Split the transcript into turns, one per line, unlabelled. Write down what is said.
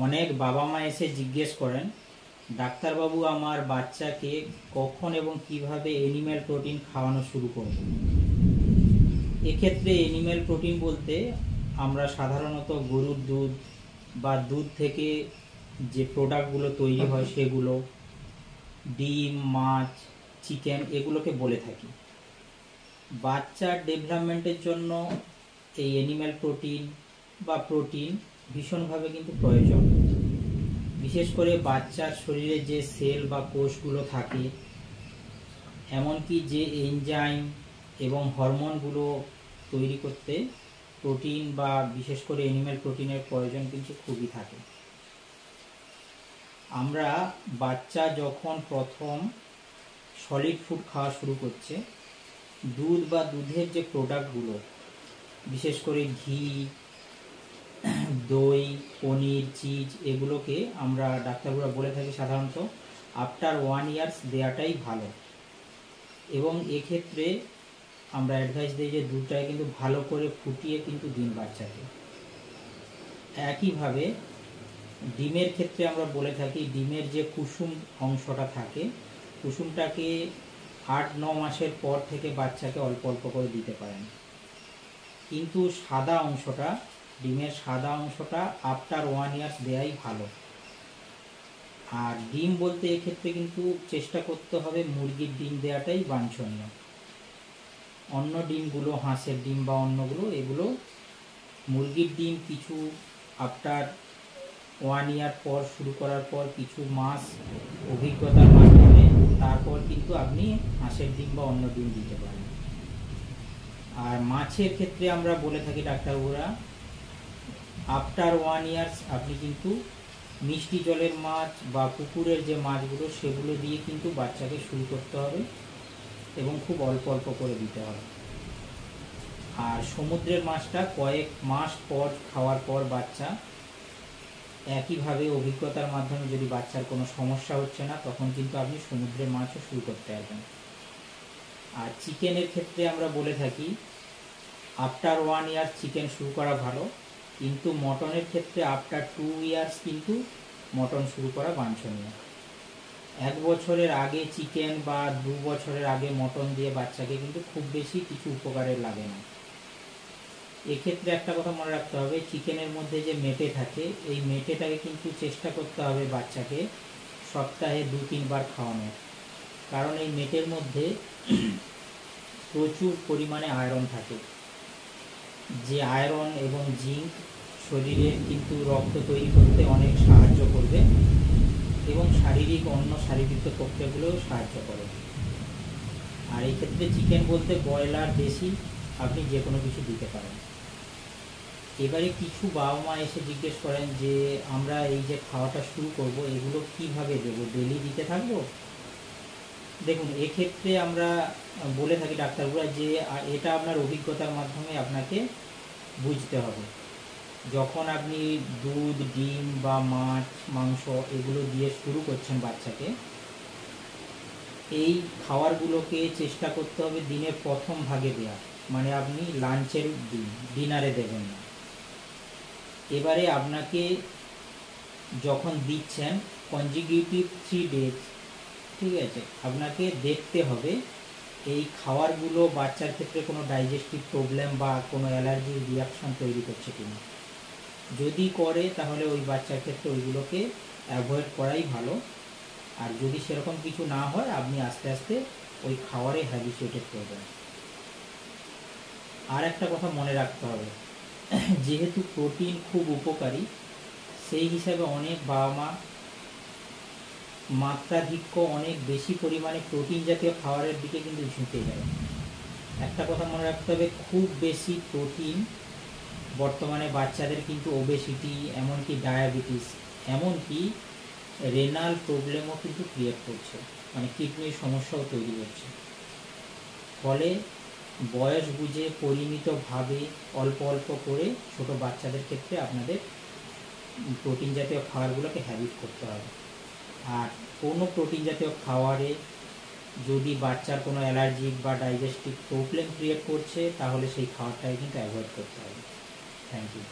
অনেক বাবা মা এসে জিজ্ঞেস করেন, ডাক্তারবাবু আমার বাচ্চাকে কখন এবং কিভাবে এনিম্যাল প্রোটিন খাওয়ানো শুরু করব। এক্ষেত্রে এনিম্যাল প্রোটিন বলতে আমরা সাধারণত গরুর দুধ বা দুধ থেকে যে প্রোডাক্টগুলো তৈরি হয় সেগুলো, ডিম, মাছ, চিকেন, এগুলোকে বলে থাকি। বাচ্চার ডেভেলপমেন্টের জন্য এই এনিম্যাল প্রোটিন বা প্রোটিন ভীষণভাবে কিন্তু প্রয়োজন। বিশেষ করে বাচ্চার শরীরে যে সেল বা কোষগুলো থাকে, এমনকি যে এনজাইম এবং হরমোনগুলো তৈরি করতে প্রোটিন বা বিশেষ করে এনিম্যাল প্রোটিনের প্রয়োজন কিন্তু খুবই থাকে। আমরা বাচ্চা যখন প্রথম সলিড ফুড খাওয়া শুরু করছে, দুধ বা দুধের যে প্রোডাক্টগুলো, বিশেষ করে ঘি, দই, পনির, চিজ, এগুলোকে আমরা ডাক্তাররা বলে থাকি সাধারণত আফটার 1 ইয়ার দেওয়াটাই ভালো। এবং এক্ষেত্রে আমরা অ্যাডভাইস দিই যে দুধটাকে কিন্তু ভালো করে ফুটিয়ে কিন্তু দিন বাচ্চাকে। একইভাবে ডিমের ক্ষেত্রে আমরা বলে থাকি ডিমের যে কুসুম অংশটা থাকে, কুসুমটাকে 8-9 মাসের পর থেকে বাচ্চাকে অল্প অল্প করে দিতে পারেন। কিন্তু সাদা অংশটা, ডিমের সাদা অংশটা আফটার 1 ইয়ার দেওয়াই ভালো। আর ডিম বলতে এক্ষেত্রে কিন্তু চেষ্টা করতে হবে মুরগির ডিম দেওয়াটাই বাঞ্ছনীয়। অন্য ডিমগুলো, হাঁসের ডিম বা অন্যগুলো, এগুলো মুরগির ডিম কিছু আফটার 1 ইয়ার পর শুরু করার পর কিছু মাস অভিজ্ঞতার মাধ্যমে তারপর কিন্তু আপনি হাঁসের ডিম বা অন্য ডিম দিতে পারেন। আর মাছের ক্ষেত্রে আমরা বলে থাকি ডাক্তারবাবুরা আফটার 1 ইয়ার আপনি কিন্তু মিষ্টি জলের মাছ বা পুকুরের যে মাছগুলো সেগুলো দিয়ে কিন্তু বাচ্চাকে শুরু করতে হবে এবং খুব অল্প অল্প করে দিতে হবে। আর সমুদ্রের মাছটা কয়েক মাস পর খাওয়ার পর বাচ্চা একইভাবে অভিজ্ঞতার মাধ্যমে যদি বাচ্চার কোনো সমস্যা হচ্ছে না, তখন কিন্তু আপনি সমুদ্রের মাছও শুরু করতে পারবেন। আর চিকেনের ক্ষেত্রে আমরা বলে থাকি আফটার 1 ইয়ার চিকেন শুরু করা ভালো, কিন্তু মটনের ক্ষেত্রে আফটার 2 ইয়ার্স কিন্তু মটন শুরু করা বাঞ্ছনীয়। 1 বছরের আগে চিকেন বা 2 বছরের আগে মটন দিয়ে বাচ্চাকে কিন্তু খুব বেশি কিছু উপকারের লাগে না। এক্ষেত্রে একটা কথা মনে রাখতে হবে, চিকেনের মধ্যে যে মেটে থাকে, এই মেটেটাকে কিন্তু চেষ্টা করতে হবে বাচ্চাকে সপ্তাহে 2-3 বার খাওয়ানোর। কারণ এই মেটের মধ্যে প্রচুর পরিমাণে আয়রন থাকে, যে আয়রন এবং জিঙ্ক শরীরে কিন্তু রক্ত তৈরি করতে অনেক সাহায্য করবে এবং অন্য শারীরিক প্রক্রিয়াগুলোও সাহায্য করে। আর এই ক্ষেত্রে চিকেন বলতে ব্রয়লার, দেশি, আপনি যে কোনো কিছু দিতে পারেন। এবারে কিছু বাবা মা এসে জিজ্ঞেস করেন যে আমরা এই যে খাওয়াটা শুরু করব, এগুলো কিভাবে দেবো, ডেলি দিতে থাকবো? দেখুন, এক্ষেত্রে আমরা বলে থাকি ডাক্তারবাবুরা যে এটা আপনার অভিজ্ঞতার মাধ্যমে আপনাকে বুঝতে হবে। যখন আপনি দুধ, ডিম বা মাছ, মাংস এগুলো দিয়ে শুরু করছেন বাচ্চাকে, এই খাবারগুলোকে চেষ্টা করতে হবে দিনের প্রথম ভাগে দেওয়া, মানে আপনি লাঞ্চের দিন, ডিনারে দেবেন না। এবারে আপনাকে যখন দিচ্ছেন কনজিকিউটিভ 3 ডেজ, ঠিক আছে, আপনাকে দেখতে হবে এই খাবারগুলো বাচ্চার ক্ষেত্রে কোনো ডাইজেস্টিভ প্রবলেম বা কোনো অ্যালার্জির রিয়াকশন তৈরি করছে কিনা। যদি করে তাহলে ওই বাচ্চার ক্ষেত্রে ওইগুলোকে অ্যাভয়েড করাই ভালো। আর যদি সেরকম কিছু না হয়, আপনি আস্তে আস্তে ওই খাবারে হ্যাবিচুয়েটেড করবেন। আর একটা কথা মনে রাখতে হবে, যেহেতু প্রোটিন খুব উপকারী, সেই হিসাবে অনেক বাবা মা মাত্রাধিক্য অনেক বেশি পরিমাণে প্রোটিন জাতীয় খাবারের দিকে কিন্তু ঝুঁকে যায়। একটা কথা মনে রাখতে হবে, খুব বেশি প্রোটিন বর্তমানে বাচ্চাদের কিন্তু ওবেসিটি, এমনকি ডায়াবেটিস, এমনকি রেনাল প্রবলেমও কিন্তু ক্রিয়েট করছে, মানে কিডনির সমস্যাও তৈরি হচ্ছে। ফলে বয়স বুঝে পরিমিতভাবে অল্প অল্প করে ছোট বাচ্চাদের ক্ষেত্রে আপনাদের প্রোটিন জাতীয় খাবারগুলোকে হ্যাবিট করতে হবে। আর কোনো প্রোটিন জাতীয় খাবারে যদি বাচ্চার কোনো অ্যালার্জিক বা ডাইজেস্টিভ প্রবলেম ক্রিয়েট করছে, তাহলে সেই খাবারটাই কিন্তু অ্যাভয়েড করতে হবে। Thank you.